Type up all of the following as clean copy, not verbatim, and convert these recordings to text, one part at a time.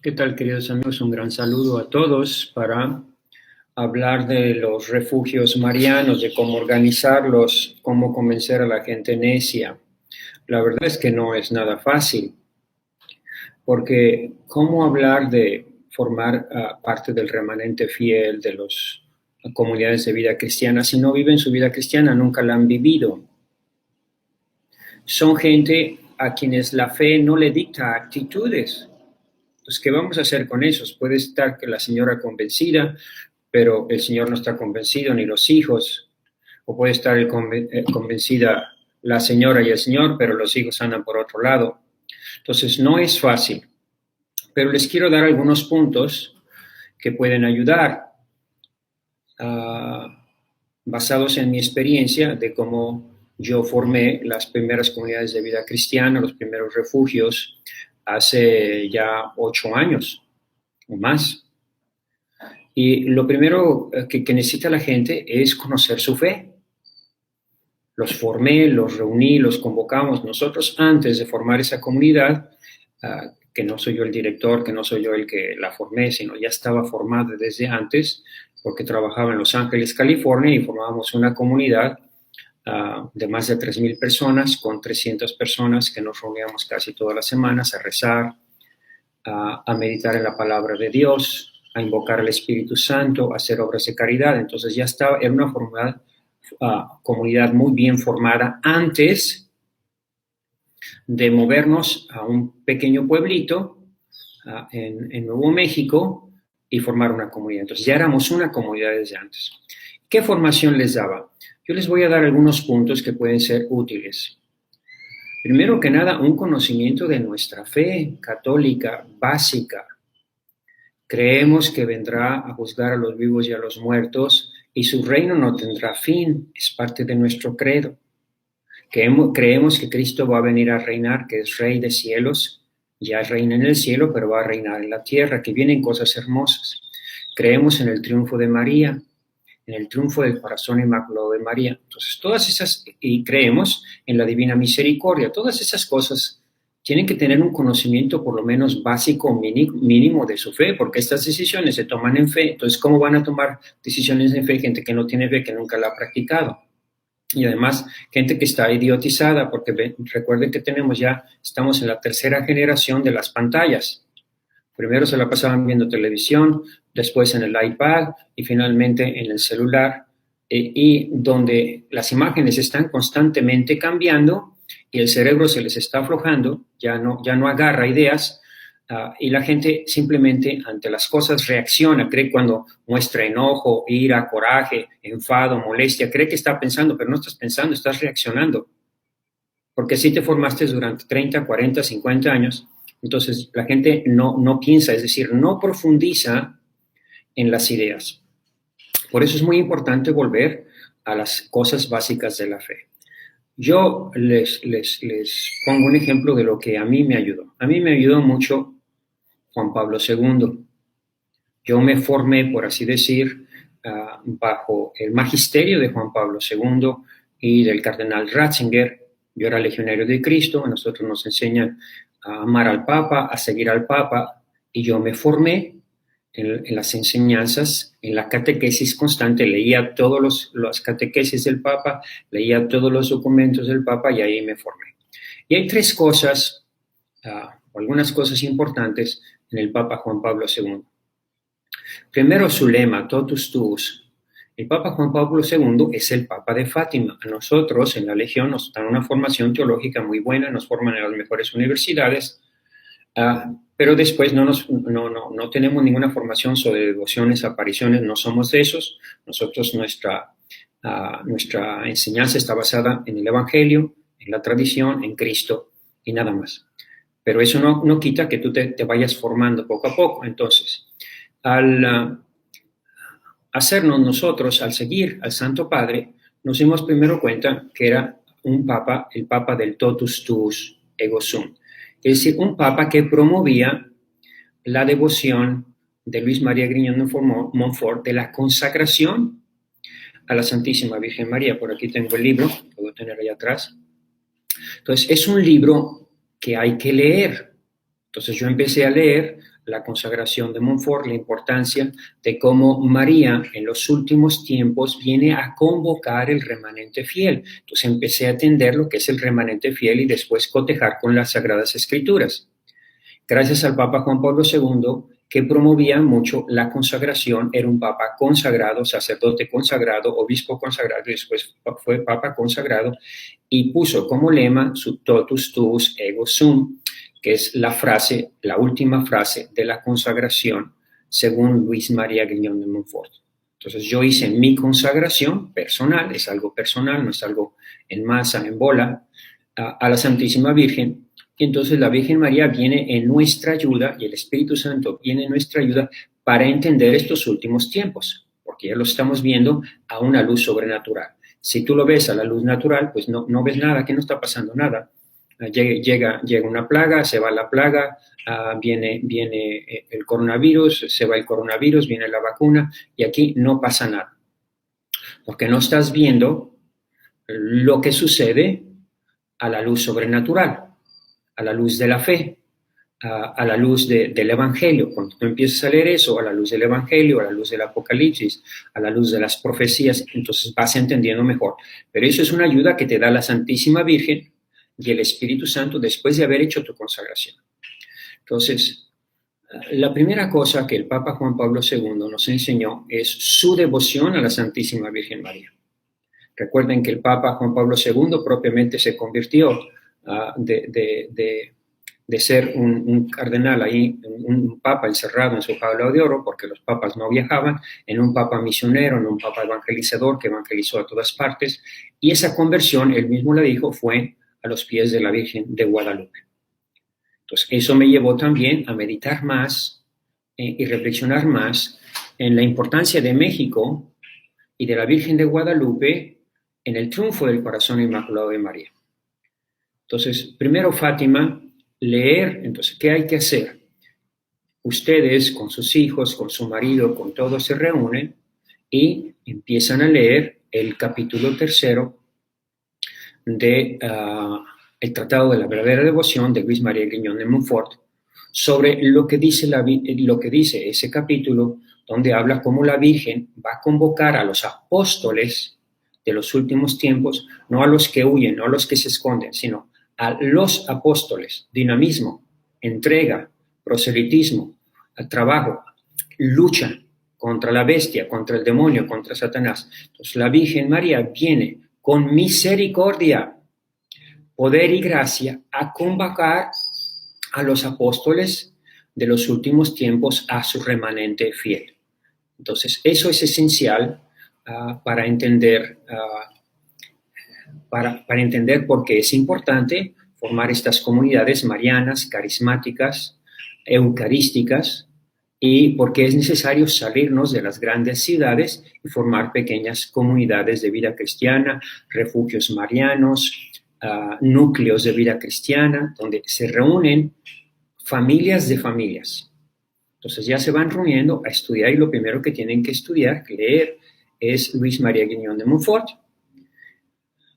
¿Qué tal, queridos amigos? Un gran saludo a todos para hablar de los refugios marianos, de cómo organizarlos, cómo convencer a la gente necia. La verdad es que no es nada fácil, porque cómo hablar de formar parte del remanente fiel de las comunidades de vida cristiana si no viven su vida cristiana, nunca la han vivido. Son gente a quienes la fe no le dicta actitudes. Entonces, ¿qué vamos a hacer con esos? Puede estar que la señora convencida, pero el señor no está convencido, ni los hijos. O puede estar convencida la señora y el señor, pero los hijos andan por otro lado. Entonces, no es fácil. Pero les quiero dar algunos puntos que pueden ayudar, basados en mi experiencia de cómo yo formé las primeras comunidades de vida cristiana, los primeros refugios, hace ya 8 años o más. Y lo primero que necesita la gente es conocer su fe. Los formé, los reuní, los convocamos. Nosotros, antes de formar esa comunidad, que no soy yo el director, que no soy yo el que la formé, sino ya estaba formada desde antes, porque trabajaba en Los Ángeles, California, y formábamos una comunidad de más de 3,000 personas, con 300 personas que nos reuníamos casi todas las semanas a rezar, a meditar en la palabra de Dios, a invocar al Espíritu Santo, a hacer obras de caridad. Entonces ya estaba, era una comunidad muy bien formada antes de movernos a un pequeño pueblito en Nuevo México y formar una comunidad. Entonces ya éramos una comunidad desde antes. ¿Qué formación les daba? Yo les voy a dar algunos puntos que pueden ser útiles. Primero que nada, un conocimiento de nuestra fe católica básica. Creemos que vendrá a juzgar a los vivos y a los muertos y su reino no tendrá fin, es parte de nuestro credo. Creemos que Cristo va a venir a reinar, que es Rey de cielos, ya reina en el cielo, pero va a reinar en la tierra, que vienen cosas hermosas. Creemos en el triunfo de María, en el triunfo del corazón inmaculado de María. Entonces, todas esas, y creemos en la divina misericordia, todas esas cosas tienen que tener un conocimiento por lo menos básico, mínimo de su fe, porque estas decisiones se toman en fe. Entonces, ¿cómo van a tomar decisiones en fe gente que no tiene fe, que nunca la ha practicado? Y además, gente que está idiotizada, porque recuerden que estamos en la tercera generación de las pantallas. Primero se la pasaban viendo televisión, después en el iPad y finalmente en el celular, y donde las imágenes están constantemente cambiando y el cerebro se les está aflojando, ya no agarra ideas, y la gente simplemente ante las cosas reacciona, cree cuando muestra enojo, ira, coraje, enfado, molestia, cree que está pensando, pero no estás pensando, estás reaccionando. Porque así te formaste durante 30, 40, 50 años. Entonces, la gente no piensa, es decir, no profundiza en las ideas. Por eso es muy importante volver a las cosas básicas de la fe. Yo les pongo un ejemplo de lo que a mí me ayudó. A mí me ayudó mucho Juan Pablo II. Yo me formé, por así decir, bajo el magisterio de Juan Pablo II y del cardenal Ratzinger. Yo era legionario de Cristo, a nosotros nos enseñan a amar al Papa, a seguir al Papa, y yo me formé en las enseñanzas, en la catequesis constante, leía todos los catequesis del Papa, leía todos los documentos del Papa y ahí me formé. Y hay 3 cosas, o algunas cosas importantes en el Papa Juan Pablo II. Primero, su lema, totus tuus. El Papa Juan Pablo II es el Papa de Fátima. A nosotros en la Legión nos dan una formación teológica muy buena, nos forman en las mejores universidades, pero después no tenemos ninguna formación sobre devociones, apariciones, no somos de esos. Nosotros, nuestra enseñanza está basada en el Evangelio, en la tradición, en Cristo y nada más. Pero eso no quita que tú te vayas formando poco a poco. Entonces, al hacernos nosotros, al seguir al Santo Padre, nos dimos primero cuenta que era un papa, el papa del totus tuus ego sum. Es decir, un papa que promovía la devoción de Luis María Griñón de Montfort, de la consagración a la Santísima Virgen María. Por aquí tengo el libro, lo voy a tener ahí atrás. Entonces, es un libro que hay que leer. Entonces yo empecé a leer la consagración de Montfort, la importancia de cómo María en los últimos tiempos viene a convocar el remanente fiel. Entonces empecé a entender lo que es el remanente fiel y después cotejar con las Sagradas Escrituras. Gracias al Papa Juan Pablo II, que promovía mucho la consagración, era un papa consagrado, sacerdote consagrado, obispo consagrado, y después fue papa consagrado, y puso como lema su totus tuus ego sum, que es la frase, la última frase de la consagración, según Luis María Grignon de Montfort. Entonces yo hice mi consagración personal, es algo personal, no es algo en masa, en bola, a la Santísima Virgen. Y entonces la Virgen María viene en nuestra ayuda y el Espíritu Santo viene en nuestra ayuda para entender estos últimos tiempos, porque ya lo estamos viendo a una luz sobrenatural. Si tú lo ves a la luz natural, pues no ves nada, que no está pasando nada. Llega una plaga, se va la plaga, viene el coronavirus, se va el coronavirus, viene la vacuna y aquí no pasa nada. Porque no estás viendo lo que sucede a la luz sobrenatural, a la luz de la fe, a la luz del Evangelio. Cuando tú empiezas a leer eso, a la luz del Evangelio, a la luz del Apocalipsis, a la luz de las profecías, entonces vas entendiendo mejor. Pero eso es una ayuda que te da la Santísima Virgen y el Espíritu Santo después de haber hecho tu consagración. Entonces, la primera cosa que el Papa Juan Pablo II nos enseñó es su devoción a la Santísima Virgen María. Recuerden que el Papa Juan Pablo II propiamente se convirtió de ser un cardenal ahí, un papa encerrado en su jaula de oro, porque los papas no viajaban, en un papa misionero, en un papa evangelizador que evangelizó a todas partes, y esa conversión, él mismo la dijo, fue a los pies de la Virgen de Guadalupe. Entonces, eso me llevó también a meditar más y reflexionar más en la importancia de México y de la Virgen de Guadalupe en el triunfo del corazón inmaculado de María. Entonces, primero Fátima, leer. Entonces, ¿qué hay que hacer? Ustedes con sus hijos, con su marido, con todos se reúnen y empiezan a leer el capítulo 3 de el Tratado de la Verdadera Devoción de Luis María Grignon de Montfort, sobre lo que dice ese capítulo, donde habla cómo la Virgen va a convocar a los apóstoles de los últimos tiempos, no a los que huyen, no a los que se esconden, sino a los apóstoles. Dinamismo, entrega, proselitismo, trabajo, lucha contra la bestia, contra el demonio, contra Satanás. Entonces la Virgen María viene con misericordia, poder y gracia a convocar a los apóstoles de los últimos tiempos a su remanente fiel. Entonces eso es esencial para entender por qué es importante formar estas comunidades marianas, carismáticas, eucarísticas, y por qué es necesario salirnos de las grandes ciudades y formar pequeñas comunidades de vida cristiana, refugios marianos, núcleos de vida cristiana, donde se reúnen familias de familias. Entonces ya se van reuniendo a estudiar y lo primero que tienen que estudiar, leer, es Luis María Grignon de Montfort,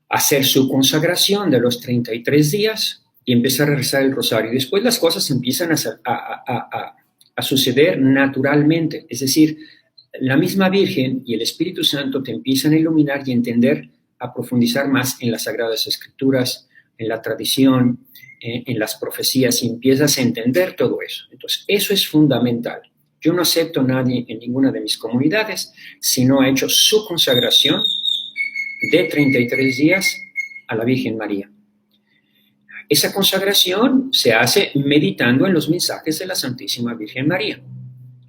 hacer su consagración de los 33 días y empezar a rezar el rosario. Y después las cosas empiezan a suceder naturalmente. Es decir, la misma Virgen y el Espíritu Santo te empiezan a iluminar y entender, a profundizar más en las Sagradas Escrituras, en la tradición, en las profecías, y empiezas a entender todo eso. Entonces, eso es fundamental. Yo no acepto a nadie en ninguna de mis comunidades si no ha hecho su consagración de 33 días a la Virgen María. Esa consagración se hace meditando en los mensajes de la Santísima Virgen María.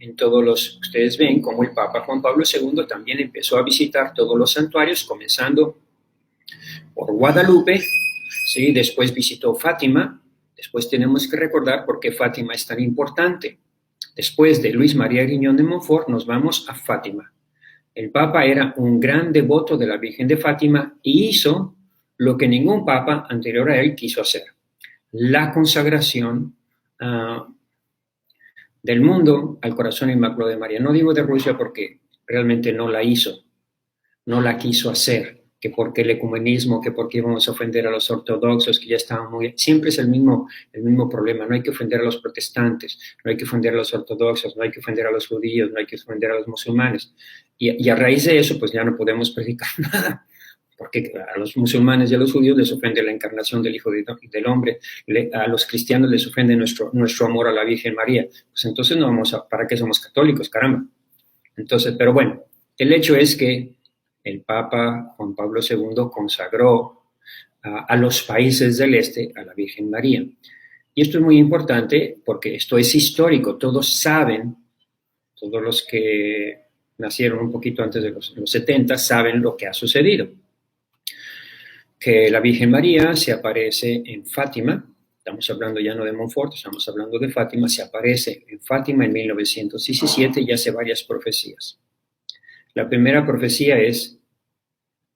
Ustedes ven cómo el Papa Juan Pablo II también empezó a visitar todos los santuarios, comenzando por Guadalupe, ¿sí? Después visitó Fátima. Después tenemos que recordar por qué Fátima es tan importante. Después de Luis María Grignon de Montfort nos vamos a Fátima. El Papa era un gran devoto de la Virgen de Fátima y hizo lo que ningún Papa anterior a él quiso hacer: la consagración del mundo al corazón inmaculado de María. No digo de Rusia porque realmente no la hizo, no la quiso hacer, que por qué el ecumenismo, que por qué íbamos a ofender a los ortodoxos, que ya estaban muy... Siempre es el mismo problema, no hay que ofender a los protestantes, no hay que ofender a los ortodoxos, no hay que ofender a los judíos, no hay que ofender a los musulmanes. Y a raíz de eso, pues ya no podemos predicar nada, porque a los musulmanes y a los judíos les ofende la encarnación del Hijo del Hombre, a los cristianos les ofende nuestro amor a la Virgen María. Pues entonces no vamos a... ¿Para qué somos católicos, caramba? Entonces, pero bueno, el hecho es que el Papa Juan Pablo II consagró a los países del este a la Virgen María. Y esto es muy importante porque esto es histórico. Todos saben, todos los que nacieron un poquito antes de los 70, saben lo que ha sucedido. Que la Virgen María se aparece en Fátima, estamos hablando ya no de Montfort, estamos hablando de Fátima, se aparece en Fátima en 1917 y hace varias profecías. La primera profecía es: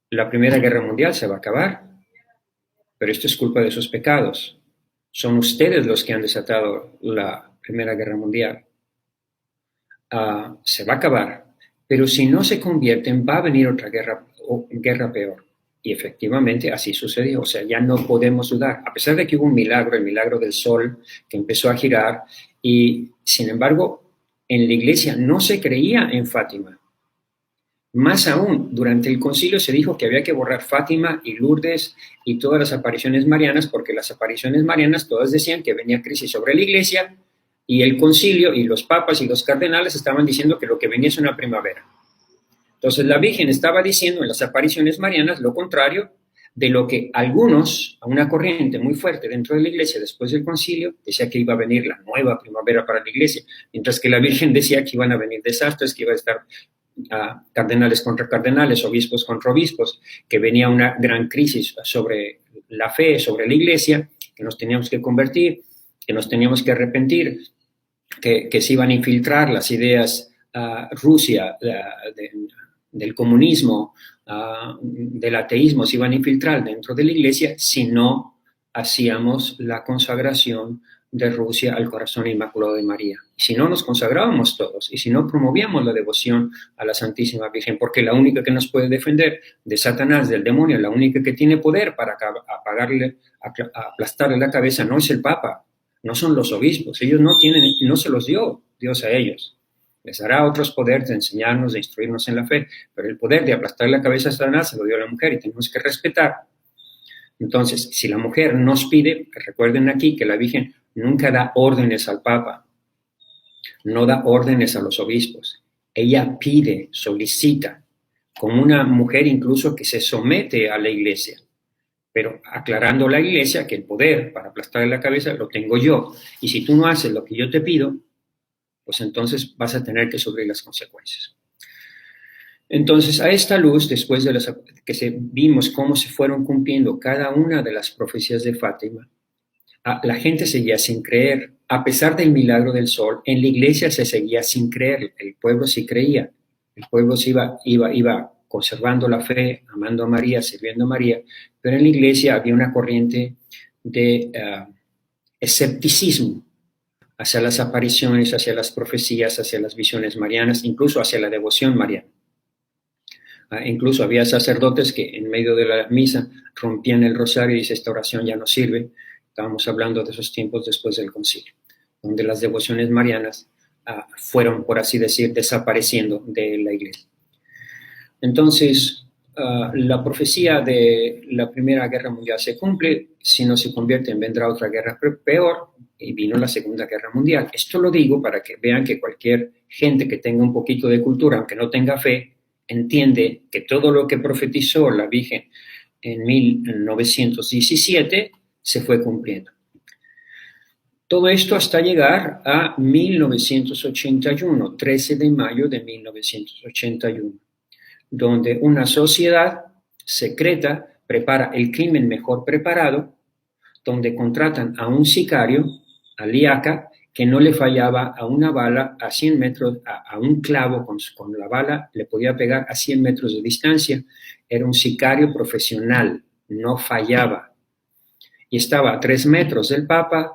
la Primera Guerra Mundial se va a acabar, pero esto es culpa de sus pecados. Son ustedes los que han desatado la Primera Guerra Mundial. Se va a acabar, pero si no se convierten va a venir otra guerra peor. Y efectivamente así sucedió, o sea, ya no podemos dudar, a pesar de que hubo un milagro, el milagro del sol, que empezó a girar, y sin embargo, en la iglesia no se creía en Fátima. Más aún, durante el concilio se dijo que había que borrar Fátima y Lourdes y todas las apariciones marianas, porque las apariciones marianas todas decían que venía crisis sobre la iglesia, y el concilio y los papas y los cardenales estaban diciendo que lo que venía es una primavera. Entonces la Virgen estaba diciendo en las apariciones marianas lo contrario de lo que algunos, a una corriente muy fuerte dentro de la iglesia después del concilio, decía que iba a venir la nueva primavera para la iglesia, mientras que la Virgen decía que iban a venir desastres, que iba a estar cardenales contra cardenales, obispos contra obispos, que venía una gran crisis sobre la fe, sobre la iglesia, que nos teníamos que convertir, que nos teníamos que arrepentir, que se iban a infiltrar las ideas Rusia, del comunismo, del ateísmo, se iban a infiltrar dentro de la iglesia si no hacíamos la consagración de Rusia al corazón inmaculado de María. Si no nos consagrábamos todos y si no promovíamos la devoción a la Santísima Virgen, porque la única que nos puede defender de Satanás, del demonio, la única que tiene poder para aplastarle la cabeza no es el Papa, no son los obispos, ellos no se los dio Dios a ellos. Les dará otros poderes de enseñarnos, de instruirnos en la fe, pero el poder de aplastar la cabeza a Satanás se lo dio a la mujer y tenemos que respetar. Entonces, si la mujer nos pide, recuerden aquí que la Virgen nunca da órdenes al Papa, no da órdenes a los obispos. Ella pide, solicita, como una mujer incluso que se somete a la iglesia, pero aclarando a la iglesia que el poder para aplastarle la cabeza lo tengo yo. Y si tú no haces lo que yo te pido, pues entonces vas a tener que sufrir las consecuencias. Entonces, a esta luz, después de vimos cómo se fueron cumpliendo cada una de las profecías de Fátima, la gente seguía sin creer. A pesar del milagro del sol, en la iglesia se seguía sin creer. El pueblo sí creía. El pueblo sí iba conservando la fe, amando a María, sirviendo a María, pero en la iglesia había una corriente de escepticismo hacia las apariciones, hacia las profecías, hacia las visiones marianas, incluso hacia la devoción mariana. Incluso había sacerdotes que en medio de la misa rompían el rosario y dice, esta oración ya no sirve. Estábamos hablando de esos tiempos después del concilio, donde las devociones marianas fueron, por así decir, desapareciendo de la iglesia. Entonces, la profecía de la Primera Guerra Mundial se cumple, si no se convierte vendrá otra guerra peor, y vino la Segunda Guerra Mundial. Esto lo digo para que vean que cualquier gente que tenga un poquito de cultura, aunque no tenga fe, entiende que todo lo que profetizó la Virgen en 1917 se fue cumpliendo. Todo esto hasta llegar a 1981, 13 de mayo de 1981, donde una sociedad secreta prepara el crimen mejor preparado, donde contratan a un sicario, a Liaca, que no le fallaba a una bala a 100 metros, a un clavo con la bala, le podía pegar a 100 metros de distancia. Era un sicario profesional, no fallaba. Y estaba a 3 metros del Papa,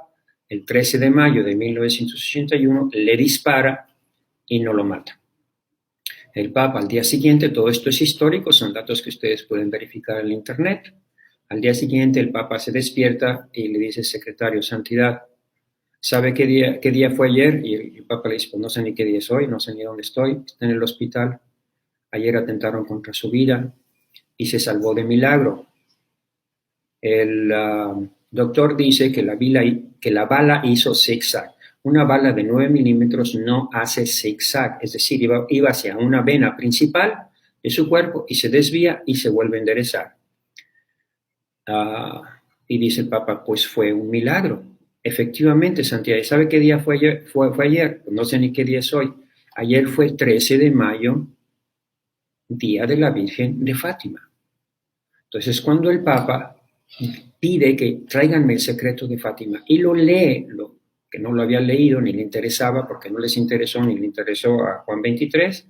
el 13 de mayo de 1981, le dispara y no lo mata. El Papa al día siguiente, todo esto es histórico, son datos que ustedes pueden verificar en la internet. Al día siguiente el Papa se despierta y le dice al secretario, Santidad, ¿sabe qué día fue ayer? Y el Papa le dice, pues no sé ni qué día es hoy, no sé ni dónde estoy, está en el hospital. Ayer atentaron contra su vida y se salvó de milagro. El doctor dice que la bala hizo zigzag. Una bala de 9 milímetros no hace zigzag, es decir, iba hacia una vena principal de su cuerpo y se desvía y se vuelve a enderezar. Y dice el Papa, pues fue un milagro. Efectivamente, Santiago, ¿sabe qué día fue ayer? Fue ayer, no sé ni qué día es hoy. Ayer fue el 13 de mayo, Día de la Virgen de Fátima. Entonces, cuando el Papa pide que tráiganme el secreto de Fátima y lo lee, que no lo había leído ni le interesaba porque no les interesó ni le interesó a Juan 23,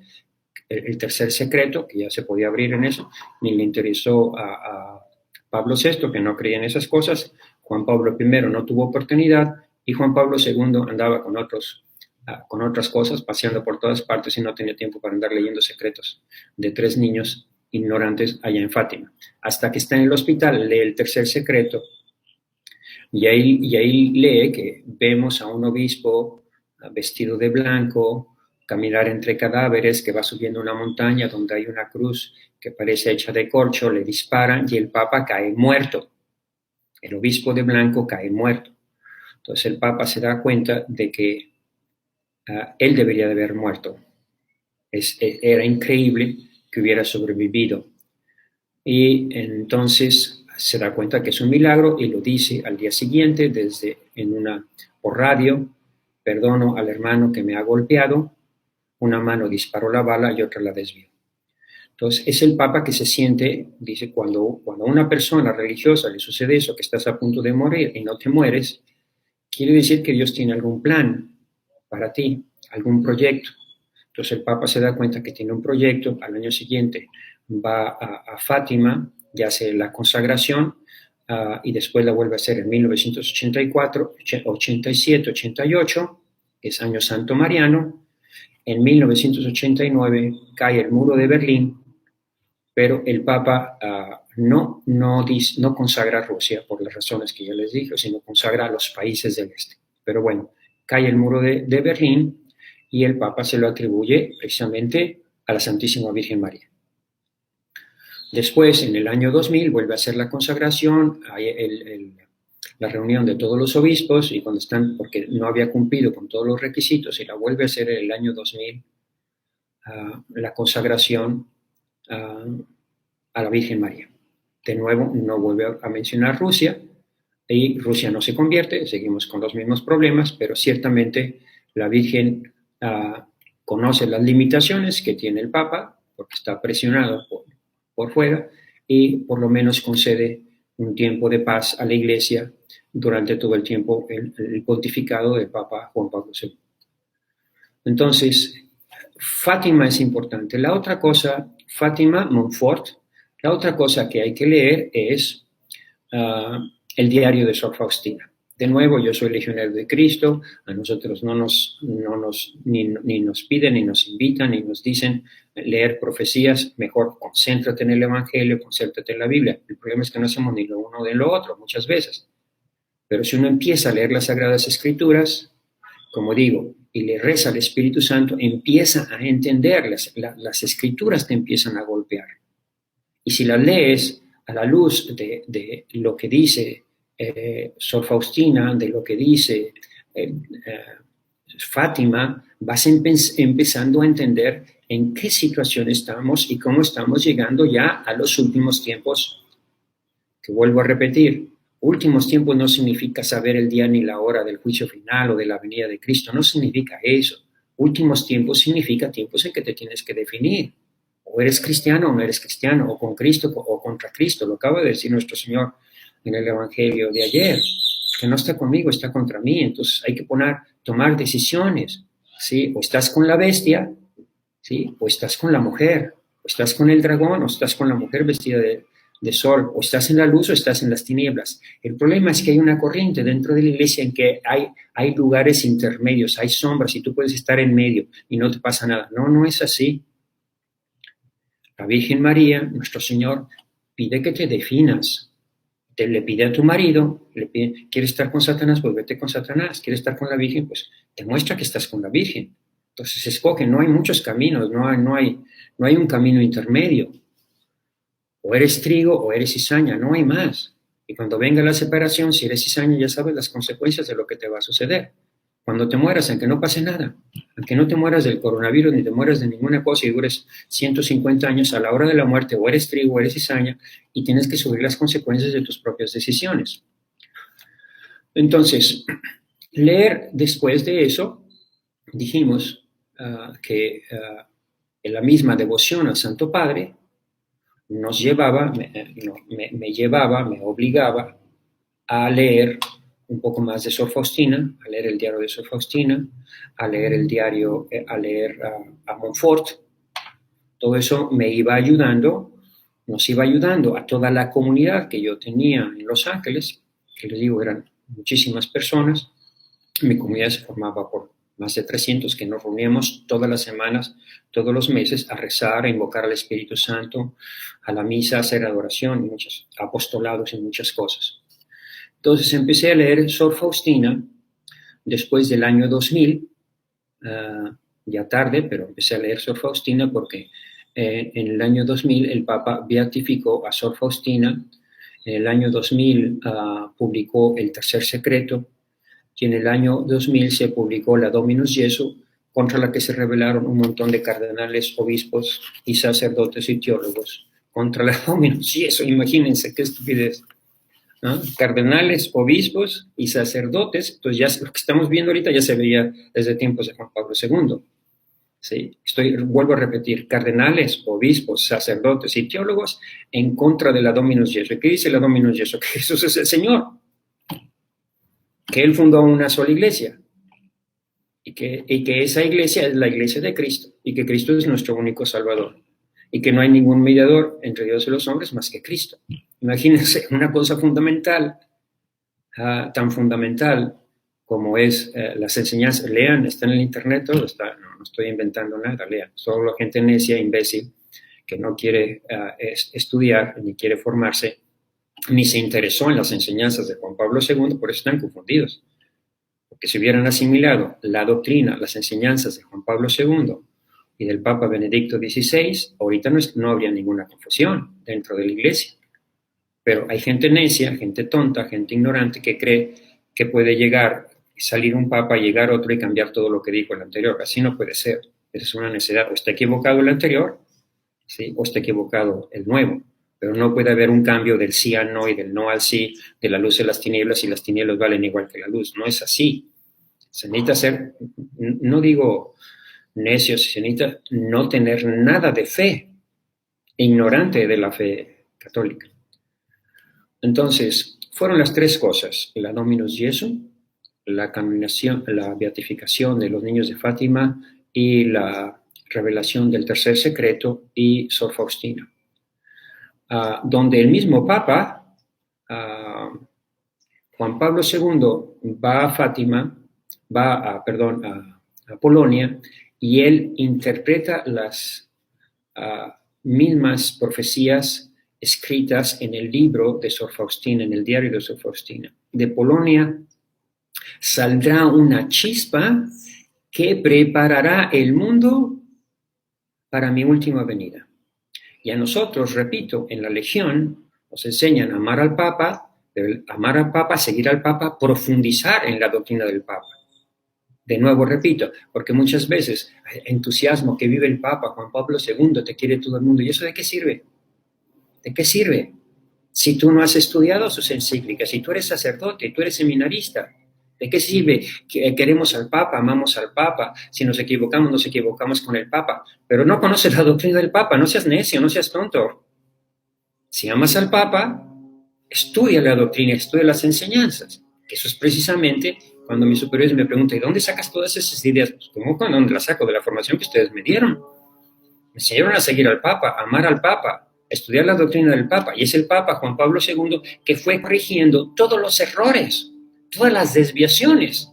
el tercer secreto, que ya se podía abrir en eso, ni le interesó a Pablo VI, que no creía en esas cosas. Juan Pablo I no tuvo oportunidad y Juan Pablo II andaba con otras cosas, paseando por todas partes y no tenía tiempo para andar leyendo secretos de 3 niños ignorantes allá en Fátima. Hasta que está en el hospital, lee el tercer secreto y ahí lee que vemos a un obispo vestido de blanco, caminar entre cadáveres, que va subiendo una montaña donde hay una cruz que parece hecha de corcho, le disparan y el Papa cae muerto. El obispo de blanco cae muerto. Entonces el Papa se da cuenta de que él debería de haber muerto. Era increíble que hubiera sobrevivido. Y entonces se da cuenta que es un milagro y lo dice al día siguiente por radio, perdono al hermano que me ha golpeado, una mano disparó la bala y otra la desvió. Entonces es el Papa que se siente, dice, cuando a una persona religiosa le sucede eso, que estás a punto de morir y no te mueres, quiere decir que Dios tiene algún plan para ti, algún proyecto. Entonces el Papa se da cuenta que tiene un proyecto, al año siguiente va a Fátima y hace la consagración y después la vuelve a hacer en 1984, 87, 88, que es año santo mariano. En 1989 cae el muro de Berlín, pero el Papa no consagra a Rusia por las razones que ya les dije, sino consagra a los países del este. Pero bueno, cae el muro de Berlín y el Papa se lo atribuye precisamente a la Santísima Virgen María. Después, en el año 2000, vuelve a hacer la consagración, hay la reunión de todos los obispos, y cuando están, porque no había cumplido con todos los requisitos, y la vuelve a hacer en el año 2000, la consagración a la Virgen María. De nuevo, no vuelve a mencionar Rusia, y Rusia no se convierte, seguimos con los mismos problemas, pero ciertamente la Virgen conoce las limitaciones que tiene el Papa, porque está presionado por fuera, y por lo menos concede un tiempo de paz a la Iglesia durante todo el tiempo el pontificado del Papa Juan Pablo II. Entonces, Fátima es importante. La otra cosa, Fátima, Montfort, la otra cosa que hay que leer es el diario de Sor Faustina. De nuevo, yo soy legionario de Cristo, a nosotros ni nos piden, ni nos invitan, ni nos dicen leer profecías, mejor concéntrate en el Evangelio, concéntrate en la Biblia. El problema es que no hacemos ni lo uno ni lo otro muchas veces. Pero si uno empieza a leer las Sagradas Escrituras, como digo, y le reza al Espíritu Santo, empieza a entender, las Escrituras te empiezan a golpear. Y si las lees a la luz de lo que dice Sor Faustina, de lo que dice Fátima, vas empezando a entender en qué situación estamos y cómo estamos llegando ya a los últimos tiempos, que vuelvo a repetir, últimos tiempos no significa saber el día ni la hora del juicio final o de la venida de Cristo, no significa eso. Últimos tiempos significa tiempos en que te tienes que definir. O eres cristiano o no eres cristiano, o con Cristo o contra Cristo. Lo acaba de decir nuestro Señor en el Evangelio de ayer, que no está conmigo, está contra mí. Entonces hay que tomar decisiones, ¿sí? O estás con la bestia, ¿sí? O estás con la mujer, o estás con el dragón, o estás con la mujer vestida de sol, o estás en la luz o estás en las tinieblas. El problema es que hay una corriente dentro de la iglesia en que hay lugares intermedios, hay sombras y tú puedes estar en medio y no te pasa nada. No es así. La Virgen María, nuestro Señor, pide que te definas. Le pide a tu marido, ¿quieres estar con Satanás? Pues vete con Satanás. ¿Quieres estar con la Virgen? Pues demuestra que estás con la Virgen. Entonces escoge, no hay muchos caminos, no hay un camino intermedio. O eres trigo o eres cizaña, no hay más. Y cuando venga la separación, si eres cizaña, ya sabes las consecuencias de lo que te va a suceder. Cuando te mueras, aunque no pase nada, aunque no te mueras del coronavirus ni te mueras de ninguna cosa y dures 150 años, a la hora de la muerte o eres trigo o eres cizaña y tienes que sufrir las consecuencias de tus propias decisiones. Entonces, leer después de eso, dijimos que en la misma devoción al Santo Padre nos llevaba, me obligaba a leer un poco más de Sor Faustina, a leer el diario de Sor Faustina, a leer el diario, a leer a Montfort. Todo eso me iba ayudando, nos iba ayudando a toda la comunidad que yo tenía en Los Ángeles, que les digo, eran muchísimas personas. Mi comunidad se formaba por más de 300 que nos reuníamos todas las semanas, todos los meses, a rezar, a invocar al Espíritu Santo, a la misa, a hacer adoración, y muchos apostolados y muchas cosas. Entonces empecé a leer Sor Faustina después del año 2000, ya tarde, pero empecé a leer Sor Faustina porque en el año 2000 el Papa beatificó a Sor Faustina. En el año 2000 publicó El Tercer Secreto, y en el año 2000 se publicó la Dominus Jesu, contra la que se rebelaron un montón de cardenales, obispos y sacerdotes y teólogos. Contra la Dominus Jesu, imagínense qué estupidez. ¿No? Cardenales, obispos y sacerdotes, entonces ya lo que estamos viendo ahorita ya se veía desde tiempos de Juan Pablo II. ¿Sí? Vuelvo a repetir, cardenales, obispos, sacerdotes y teólogos en contra de la Dominus Jesu. ¿Qué dice la Dominus Jesu? Que Jesús es el Señor, que Él fundó una sola iglesia y que esa iglesia es la iglesia de Cristo y que Cristo es nuestro único Salvador y que no hay ningún mediador entre Dios y los hombres más que Cristo. Imagínense una cosa fundamental, tan fundamental como es las enseñanzas. Lean, está en el internet, todo está, no estoy inventando nada, lean. Solo la gente necia, imbécil, que no quiere estudiar, ni quiere formarse, ni se interesó en las enseñanzas de Juan Pablo II, por eso están confundidos. Porque si hubieran asimilado la doctrina, las enseñanzas de Juan Pablo II y del Papa Benedicto XVI, ahorita no habría ninguna confusión dentro de la iglesia. Pero hay gente necia, gente tonta, gente ignorante que cree que puede salir un papa, llegar otro y cambiar todo lo que dijo el anterior. Así no puede ser. Es una necedad. O está equivocado el anterior, ¿sí? O está equivocado el nuevo. Pero no puede haber un cambio del sí al no y del no al sí, de la luz a las tinieblas, y las tinieblas valen igual que la luz. No es así. Se necesita ser, no digo necios, se necesita no tener nada de fe, ignorante de la fe católica. Entonces, fueron las tres cosas: la Dominus Jesu, la canonización, la beatificación de los niños de Fátima y la revelación del Tercer Secreto y Sor Faustina. Donde el mismo Papa, Juan Pablo II, va a Fátima, a Polonia, y él interpreta las mismas profecías escritas en el libro de Sor Faustina, en el diario de Sor Faustina. De Polonia saldrá una chispa que preparará el mundo para mi última venida. Y a nosotros, repito, en la Legión nos enseñan a amar al Papa, seguir al Papa, profundizar en la doctrina del Papa. De nuevo, repito, porque muchas veces el entusiasmo que vive el Papa, Juan Pablo II, te quiere todo el mundo. ¿Y eso de qué sirve? ¿De qué sirve? Si tú no has estudiado sus encíclicas, si tú eres sacerdote, tú eres seminarista, ¿de qué sirve que queremos al Papa, amamos al Papa? Si nos equivocamos con el Papa, pero no conoces la doctrina del Papa. No seas necio, no seas tonto. Si amas al Papa, estudia la doctrina, estudia las enseñanzas. Eso es precisamente cuando mis superiores me preguntan: ¿y dónde sacas todas esas ideas? Pues, ¿cómo? ¿Dónde las saco? De la formación que ustedes me dieron. Me enseñaron a seguir al Papa, a amar al Papa, estudiar la doctrina del Papa. Y es el Papa Juan Pablo II que fue corrigiendo todos los errores, todas las desviaciones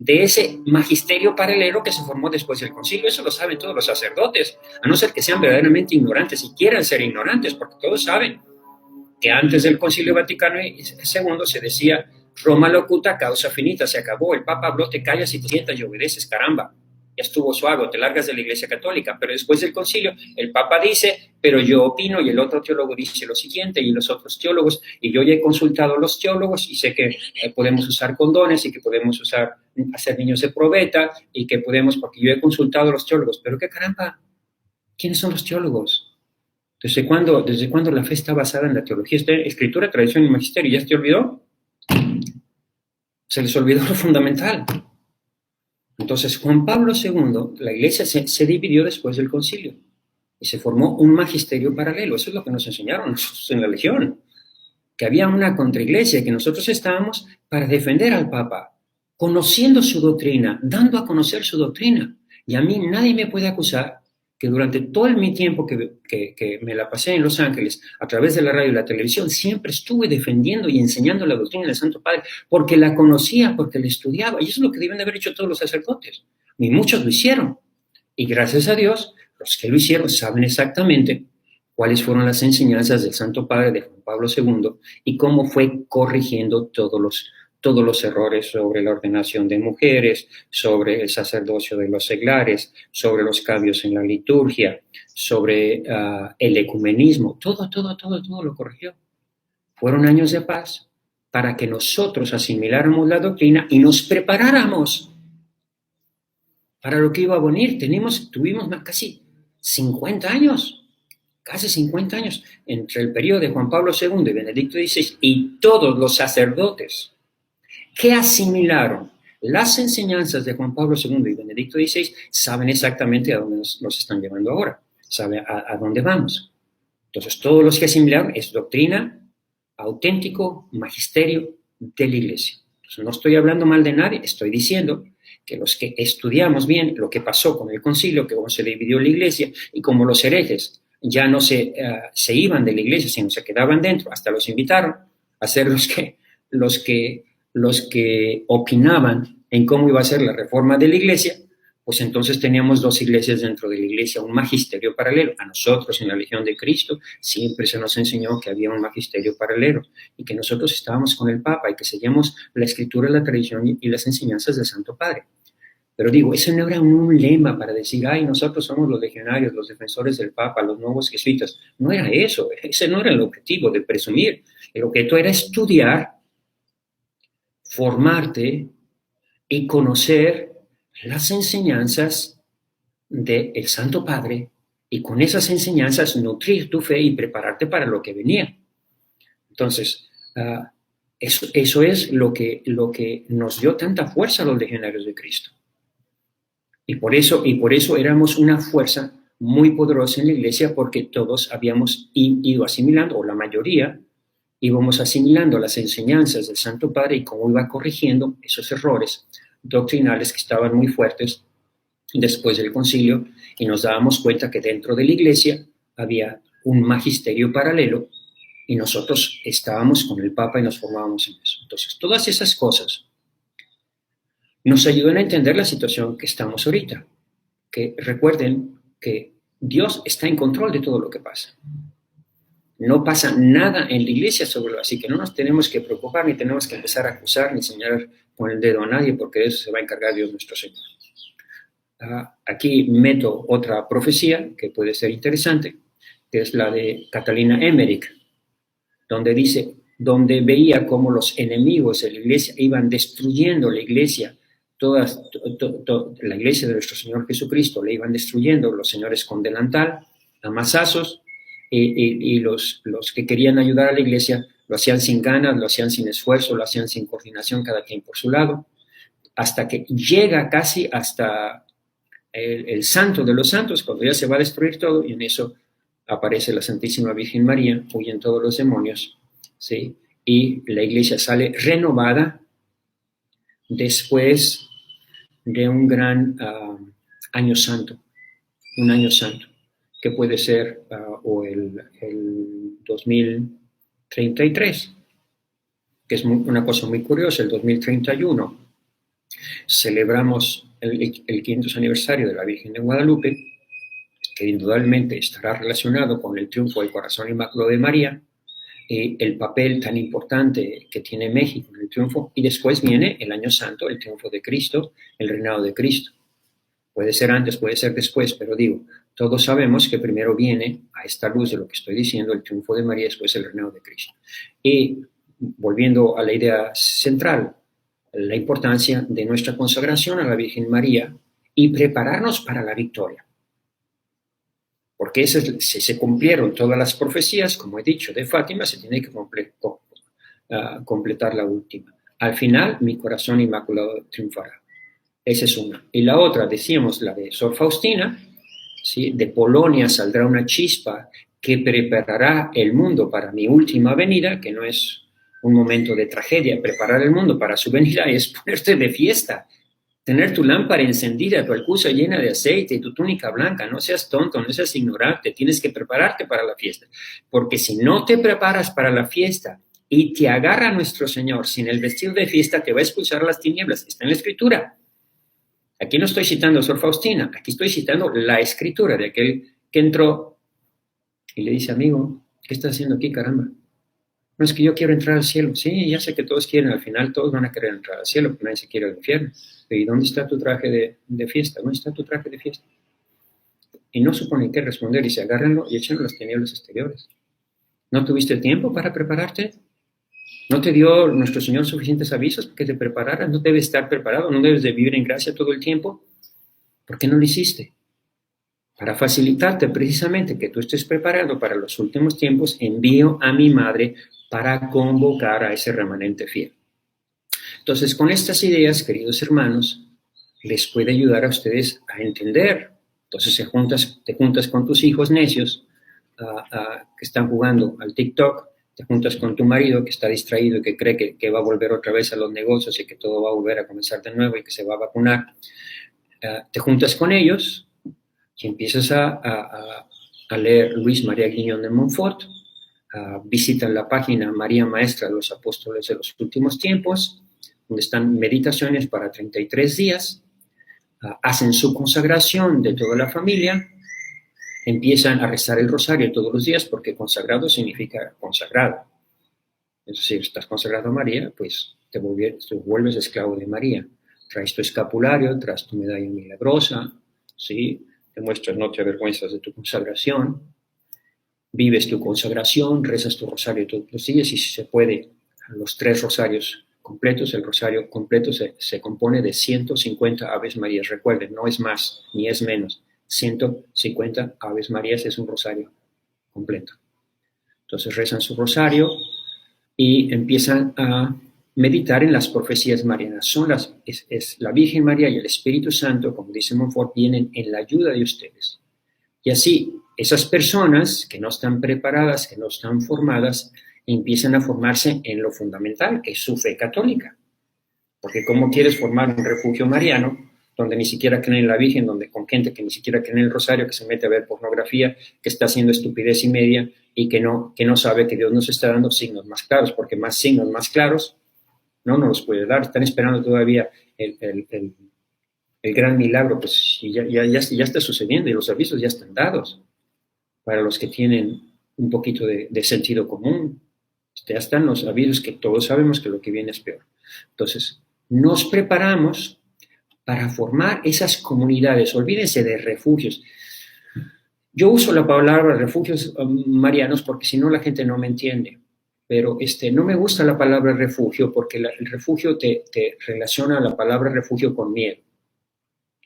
de ese magisterio paralelo que se formó después del concilio. Eso lo saben todos los sacerdotes, a no ser que sean verdaderamente ignorantes y quieran ser ignorantes, porque todos saben que antes del concilio Vaticano II se decía Roma locuta causa finita, se acabó, el Papa habló, te callas y te sientas y obedeces, caramba, ya estuvo suave, te largas de la Iglesia Católica. Pero después del concilio, el Papa dice, pero yo opino, y el otro teólogo dice lo siguiente, y los otros teólogos, y yo ya he consultado a los teólogos, y sé que podemos usar condones, y que podemos hacer niños de probeta, y que podemos, porque yo he consultado a los teólogos. Pero qué caramba, ¿quiénes son los teólogos? ¿Desde cuándo la fe está basada en la teología? Está en escritura, tradición y magisterio. ¿Ya se te olvidó? Se les olvidó lo fundamental. Entonces, Juan Pablo II, la iglesia se dividió después del concilio y se formó un magisterio paralelo. Eso es lo que nos enseñaron nosotros en la Legión, que había una contraiglesia y que nosotros estábamos para defender al Papa, conociendo su doctrina, dando a conocer su doctrina. Y a mí nadie me puede acusar que durante todo mi tiempo que me la pasé en Los Ángeles, a través de la radio y la televisión, siempre estuve defendiendo y enseñando la doctrina del Santo Padre, porque la conocía, porque la estudiaba, y eso es lo que deben de haber hecho todos los sacerdotes, y muchos lo hicieron, y gracias a Dios, los que lo hicieron saben exactamente cuáles fueron las enseñanzas del Santo Padre de Juan Pablo II, y cómo fue corrigiendo todos los errores sobre la ordenación de mujeres, sobre el sacerdocio de los seglares, sobre los cambios en la liturgia, sobre el ecumenismo. Todo lo corrigió. Fueron años de paz para que nosotros asimiláramos la doctrina y nos preparáramos para lo que iba a venir. Tuvimos casi 50 años entre el periodo de Juan Pablo II y Benedicto XVI, y todos los sacerdotes que asimilaron las enseñanzas de Juan Pablo II y Benedicto XVI saben exactamente a dónde nos están llevando ahora, saben a dónde vamos. Entonces, todos los que asimilaron es doctrina, auténtico magisterio de la Iglesia. Entonces, no estoy hablando mal de nadie, estoy diciendo que los que estudiamos bien lo que pasó con el concilio, que cómo se dividió la Iglesia y cómo los herejes ya no se iban de la Iglesia, sino se quedaban dentro, hasta los invitaron a ser los que opinaban en cómo iba a ser la reforma de la Iglesia, pues entonces teníamos dos iglesias dentro de la Iglesia, un magisterio paralelo. A nosotros en la Legión de Cristo siempre se nos enseñó que había un magisterio paralelo y que nosotros estábamos con el Papa y que seguíamos la Escritura, la tradición y las enseñanzas del Santo Padre. Pero digo, eso no era un lema para decir, ay, nosotros somos los legionarios, los defensores del Papa, los nuevos jesuitas. No era eso, ese no era el objetivo de presumir. El objetivo era estudiar, formarte y conocer las enseñanzas del Santo Padre, y con esas enseñanzas nutrir tu fe y prepararte para lo que venía. Entonces, eso es lo que nos dio tanta fuerza a los legionarios de Cristo. Y por eso éramos una fuerza muy poderosa en la iglesia, porque todos habíamos ido asimilando, o la mayoría, íbamos asimilando las enseñanzas del Santo Padre y cómo iba corrigiendo esos errores doctrinales que estaban muy fuertes después del concilio, y nos dábamos cuenta que dentro de la iglesia había un magisterio paralelo y nosotros estábamos con el Papa y nos formábamos en eso. Entonces, todas esas cosas nos ayudan a entender la situación que estamos ahorita, que recuerden que Dios está en control de todo lo que pasa. No pasa nada en la iglesia sobre así que no nos tenemos que preocupar, ni tenemos que empezar a acusar, ni señalar con el dedo a nadie, porque de eso se va a encargar Dios nuestro Señor. Aquí meto otra profecía que puede ser interesante, que es la de Catalina Emmerich, donde veía cómo los enemigos de la iglesia iban destruyendo la iglesia, toda la iglesia de nuestro Señor Jesucristo, le iban destruyendo los señores con delantal, a mazazos, y los que querían ayudar a la iglesia lo hacían sin ganas, lo hacían sin esfuerzo, lo hacían sin coordinación, cada quien por su lado, hasta que llega casi hasta el santo de los santos, cuando ya se va a destruir todo, y en eso aparece la Santísima Virgen María, huyen todos los demonios, ¿sí? Y la iglesia sale renovada después de un gran año santo, que puede ser o el 2033, que es una cosa muy curiosa, el 2031. Celebramos el 500 aniversario de la Virgen de Guadalupe, que indudablemente estará relacionado con el triunfo del Corazón Inmaculado de María, el papel tan importante que tiene México en el triunfo, y después viene el Año Santo, el triunfo de Cristo, el reinado de Cristo. Puede ser antes, puede ser después, pero digo, todos sabemos que primero viene a esta luz de lo que estoy diciendo, el triunfo de María, después el reinado de Cristo. Y volviendo a la idea central, la importancia de nuestra consagración a la Virgen María y prepararnos para la victoria. Porque si se cumplieron todas las profecías, como he dicho, de Fátima, se tiene que completar la última. Al final, mi corazón inmaculado triunfará. Esa es una. Y la otra, decíamos, la de Sor Faustina, ¿sí? De Polonia saldrá una chispa que preparará el mundo para mi última venida, que no es un momento de tragedia. Preparar el mundo para su venida es ponerte de fiesta, tener tu lámpara encendida, tu alcuza llena de aceite y tu túnica blanca. No seas tonto, no seas ignorante, tienes que prepararte para la fiesta. Porque si no te preparas para la fiesta y te agarra nuestro Señor sin el vestido de fiesta, te va a expulsar a las tinieblas. Está en la Escritura. Aquí no estoy citando a Sor Faustina, aquí estoy citando la Escritura de aquel que entró y le dice, amigo, ¿qué estás haciendo aquí, caramba? No, es que yo quiero entrar al cielo. Sí, ya sé que todos quieren, al final todos van a querer entrar al cielo, pero nadie se quiere al infierno. ¿Y dónde está tu traje de fiesta? ¿Dónde está tu traje de fiesta? Y no suponen qué responder, y se agárrenlo y échenlo a las tinieblas exteriores. ¿No tuviste tiempo para prepararte? ¿No te dio nuestro Señor suficientes avisos para que te prepararas? ¿No debes estar preparado? ¿No debes de vivir en gracia todo el tiempo? ¿Por qué no lo hiciste? Para facilitarte precisamente que tú estés preparado para los últimos tiempos, envío a mi madre para convocar a ese remanente fiel. Entonces, con estas ideas, queridos hermanos, les puede ayudar a ustedes a entender. Entonces, te juntas con tus hijos necios que están jugando al TikTok, te juntas con tu marido que está distraído y que cree que va a volver otra vez a los negocios y que todo va a volver a comenzar de nuevo y que se va a vacunar. Te juntas con ellos y empiezas a leer Luis María Guiñón de Montfort, visitan la página María Maestra de los Apóstoles de los Últimos Tiempos, donde están meditaciones para 33 días, hacen su consagración de toda la familia, empiezan a rezar el rosario todos los días, porque consagrado significa consagrado. Es decir, estás consagrado a María, pues te vuelves esclavo de María. Traes tu escapulario, traes tu medalla milagrosa, ¿sí? Demuestras, no te avergüenzas de tu consagración, vives tu consagración, rezas tu rosario todos los días, y si se puede, los 3 rosarios completos. El rosario completo se compone de 150 Aves Marías. Recuerden, no es más ni es menos. 150 Aves Marías es un rosario completo. Entonces rezan su rosario y empiezan a meditar en las profecías marianas. Es la Virgen María y el Espíritu Santo, como dice Montfort, vienen en la ayuda de ustedes. Y así, esas personas que no están preparadas, que no están formadas, empiezan a formarse en lo fundamental, que es su fe católica. Porque ¿cómo quieres formar un refugio mariano donde ni siquiera creen en la Virgen, donde con gente que ni siquiera cree en el rosario, que se mete a ver pornografía, que está haciendo estupidez y media y que no sabe que Dios nos está dando signos más claros? Porque más signos más claros no nos los puede dar. Están esperando todavía el gran milagro, pues ya está sucediendo y los avisos ya están dados para los que tienen un poquito de sentido común. Ya están los avisos que todos sabemos que lo que viene es peor. Entonces, nos preparamos para formar esas comunidades. Olvídense de refugios. Yo uso la palabra refugios marianos porque si no la gente no me entiende. Pero no me gusta la palabra refugio porque el refugio te relaciona la palabra refugio con miedo.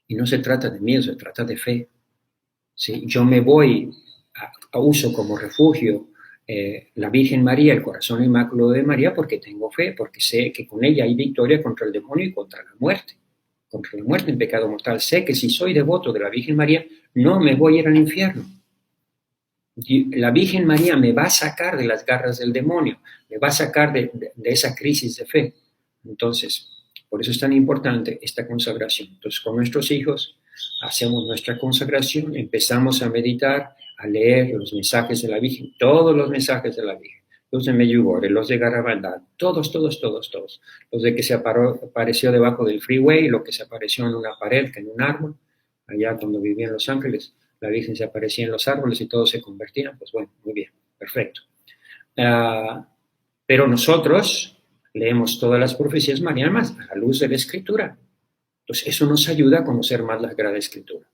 Y no se trata de miedo, se trata de fe. ¿Sí? Yo me voy a uso como refugio la Virgen María, el corazón inmaculado de María, porque tengo fe, porque sé que con ella hay victoria contra el demonio y contra la muerte en pecado mortal. Sé que si soy devoto de la Virgen María, no me voy a ir al infierno. La Virgen María me va a sacar de las garras del demonio, me va a sacar de esa crisis de fe. Entonces, por eso es tan importante esta consagración. Entonces, con nuestros hijos hacemos nuestra consagración, empezamos a meditar, a leer los mensajes de la Virgen, todos los mensajes de la Virgen, los de Medjugorje, los de Garabandal, todos. Los de que se apareció debajo del freeway, lo que se apareció en una pared, que en un árbol, allá cuando vivía en Los Ángeles, la Virgen se aparecía en los árboles y todos se convertían, pues bueno, muy bien, perfecto. Pero nosotros leemos todas las profecías marianas a la luz de la Escritura. Entonces, eso nos ayuda a conocer más la Sagrada Escritura.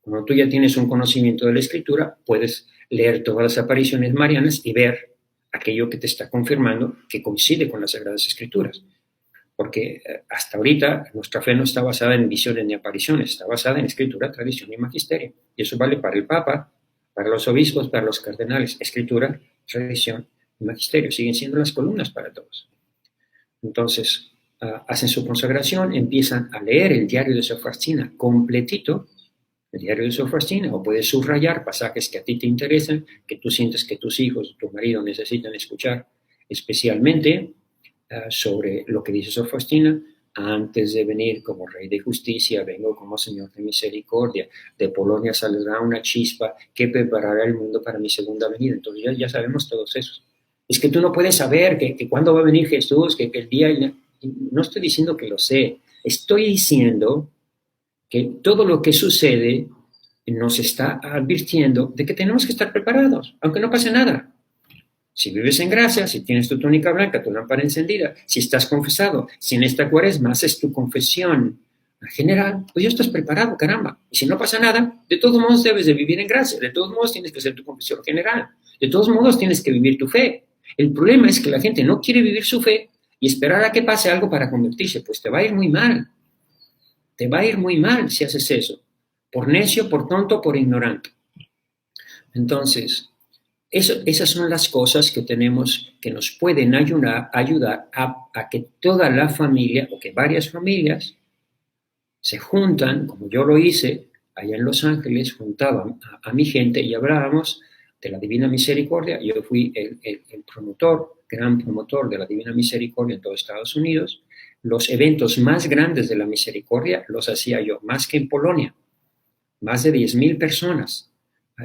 Cuando tú ya tienes un conocimiento de la Escritura, puedes leer todas las apariciones marianas y ver aquello que te está confirmando que coincide con las Sagradas Escrituras. Porque hasta ahorita nuestra fe no está basada en visiones ni apariciones, está basada en Escritura, tradición y magisterio. Y eso vale para el Papa, para los obispos, para los cardenales. Escritura, tradición y magisterio siguen siendo las columnas para todos. Entonces, hacen su consagración, empiezan a leer el diario de Sor Faustina completito, el diario de Sor Faustina, o puedes subrayar pasajes que a ti te interesan, que tú sientes que tus hijos, tu marido necesitan escuchar, especialmente sobre lo que dice Sor Faustina: antes de venir como Rey de Justicia, vengo como Señor de Misericordia, de Polonia saldrá una chispa que preparará el mundo para mi segunda venida. Entonces ya sabemos todos esos. Es que tú no puedes saber que cuándo va a venir Jesús, que el día... No estoy diciendo que lo sé, estoy diciendo que todo lo que sucede nos está advirtiendo de que tenemos que estar preparados, aunque no pase nada. Si vives en gracia, si tienes tu túnica blanca, tu lámpara encendida, si estás confesado, si en esta cuaresma haces tu confesión general, pues ya estás preparado, caramba. Y si no pasa nada, de todos modos debes de vivir en gracia, de todos modos tienes que hacer tu confesión general, de todos modos tienes que vivir tu fe. El problema es que la gente no quiere vivir su fe y esperar a que pase algo para convertirse. Pues te va a ir muy mal. Te va a ir muy mal si haces eso. Por necio, por tonto, por ignorante. Entonces, esas son las cosas que tenemos, que nos pueden ayudar a que toda la familia, o que varias familias, se juntan, como yo lo hice allá en Los Ángeles, juntaba a mi gente y hablábamos de la Divina Misericordia. Yo fui el promotor, gran promotor de la Divina Misericordia en todo Estados Unidos. Los eventos más grandes de la misericordia los hacía yo, más que en Polonia. Más de 10,000 personas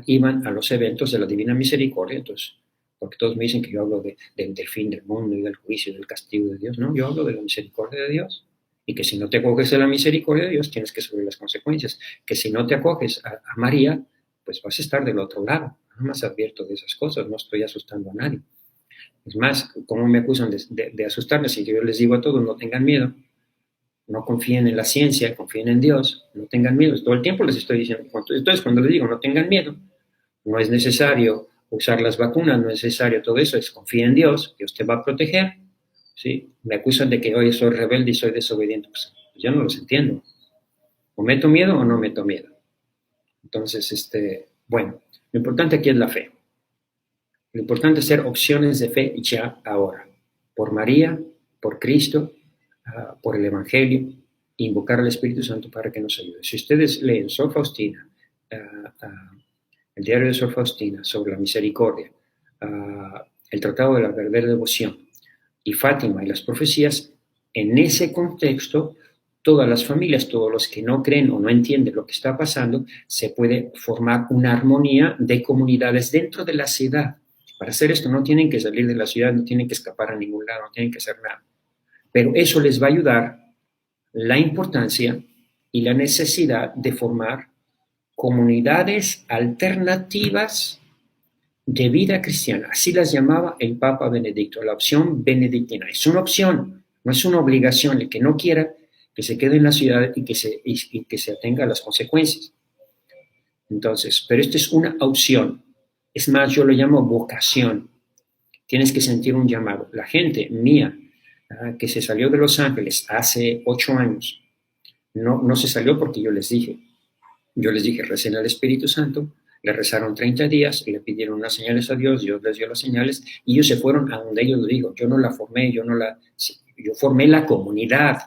iban a los eventos de la Divina Misericordia. Entonces, porque todos me dicen que yo hablo del fin del mundo y del juicio y del castigo de Dios. No, yo hablo de la misericordia de Dios. Y que si no te acoges a la misericordia de Dios, tienes que sufrir las consecuencias. Que si no te acoges a María, pues vas a estar del otro lado. Nada más advierto de esas cosas, no estoy asustando a nadie. Es más, ¿cómo me acusan de asustarme? Si yo les digo a todos, no tengan miedo, no confíen en la ciencia, confíen en Dios, no tengan miedo. Todo el tiempo les estoy diciendo. Entonces, cuando les digo, no tengan miedo, no es necesario usar las vacunas, no es necesario todo eso, es confía en Dios, Dios te va a proteger. ¿Sí? Me acusan de que hoy soy rebelde y soy desobediente. Pues yo no los entiendo. ¿O meto miedo o no meto miedo? Entonces, bueno, lo importante aquí es la fe. Lo importante es hacer opciones de fe ya ahora. Por María, por Cristo, por el Evangelio, invocar al Espíritu Santo para que nos ayude. Si ustedes leen Sor Faustina, el diario de Sor Faustina sobre la misericordia, el Tratado de la Verdadera Devoción y Fátima y las profecías, en ese contexto, todas las familias, todos los que no creen o no entienden lo que está pasando, se puede formar una armonía de comunidades dentro de la ciudad. Para hacer esto no tienen que salir de la ciudad, no tienen que escapar a ningún lado, no tienen que hacer nada. Pero eso les va a ayudar la importancia y la necesidad de formar comunidades alternativas de vida cristiana. Así las llamaba el Papa Benedicto, la opción benedictina. Es una opción, no es una obligación. El que no quiera, que se quede en la ciudad y que se atenga a las consecuencias. Entonces, pero esto es una opción. Es más, yo lo llamo vocación. Tienes que sentir un llamado. La gente mía, que se salió de Los Ángeles hace 8 años, no se salió porque yo les dije. Yo les dije, recen al Espíritu Santo, le rezaron 30 días, le pidieron unas señales a Dios, Dios les dio las señales, y ellos se fueron a donde ellos lo digo. Yo no la formé, yo formé la comunidad.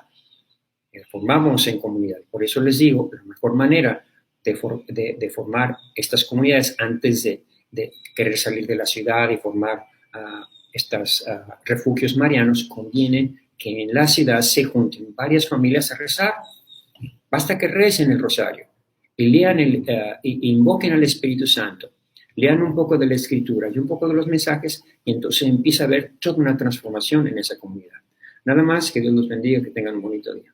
Formamos en comunidad. Por eso les digo, la mejor manera de formar estas comunidades antes de querer salir de la ciudad y formar estos refugios marianos, conviene que en la ciudad se junten varias familias a rezar. Basta que recen el rosario y lean invoquen al Espíritu Santo. lean un poco de la escritura y un poco de los mensajes, y entonces empieza a haber toda una transformación en esa comunidad. Nada más, que Dios los bendiga, que tengan un bonito día.